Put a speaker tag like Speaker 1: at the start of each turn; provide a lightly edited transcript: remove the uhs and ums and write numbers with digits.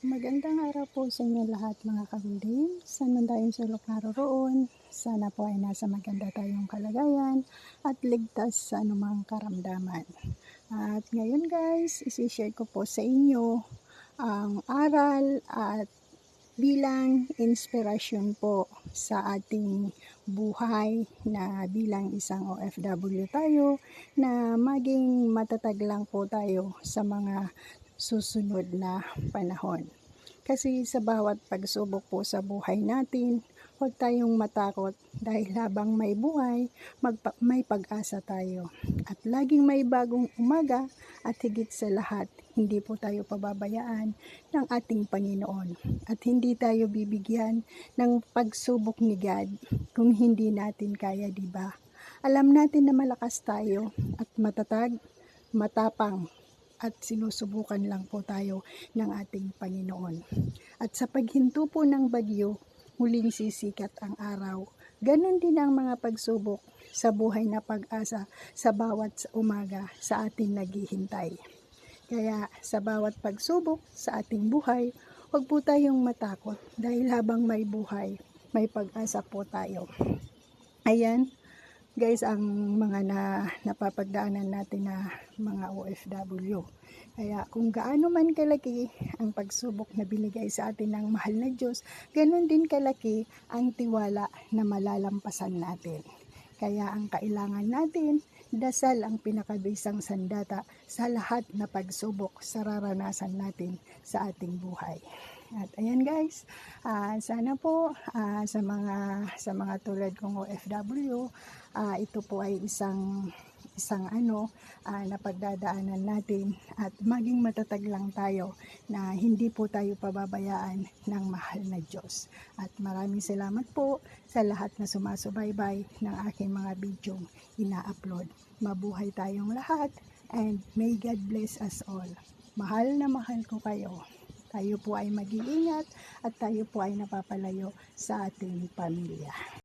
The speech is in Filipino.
Speaker 1: Magandang araw po sa inyo lahat mga kabulim. Saan man tayong sulok naroroon, sana po ay nasa maganda tayong kalagayan at ligtas sa anumang karamdaman. At ngayon guys, isi-share ko po sa inyo ang aral at bilang inspirasyon po sa ating buhay na bilang isang OFW tayo na maging matatag lang po tayo sa mga susunod na panahon. Kasi sa bawat pagsubok po sa buhay natin, huwag tayong matakot dahil habang may buhay, may pag-asa tayo. At laging may bagong umaga at higit sa lahat, hindi po tayo pababayaan ng ating Panginoon. At hindi tayo bibigyan ng pagsubok ni God kung hindi natin kaya, di ba? Alam natin na malakas tayo at matatag, matapang, at sinusubukan lang po tayo ng ating Panginoon. At sa paghinto po ng bagyo, muling sisikat ang araw. Ganon din ang mga pagsubok sa buhay na pag-asa sa bawat umaga sa ating naghihintay. Kaya sa bawat pagsubok sa ating buhay, huwag po tayong matakot dahil habang may buhay, may pag-asa po tayo. Ayan, guys, ang mga napapagdaanan natin na mga OFW. Kaya kung gaano man kalaki ang pagsubok na binigay sa atin ng mahal na Diyos, ganon din kalaki ang tiwala na malalampasan natin. Kaya ang kailangan natin, dasal ang pinakabisang sandata sa lahat na pagsubok sa raranasan natin sa ating buhay. At ayan guys, sana po sa mga tulad kong OFW, ito po ay isang napagdadaanan natin at maging matatag lang tayo na hindi po tayo pababayaan ng mahal na Diyos. At maraming salamat po sa lahat na sumasubaybay ng aking mga video ina-upload. Mabuhay tayong lahat and may God bless us all. Mahal na mahal ko kayo. Tayo po ay mag-iingat at tayo po ay napapalayo sa ating pamilya.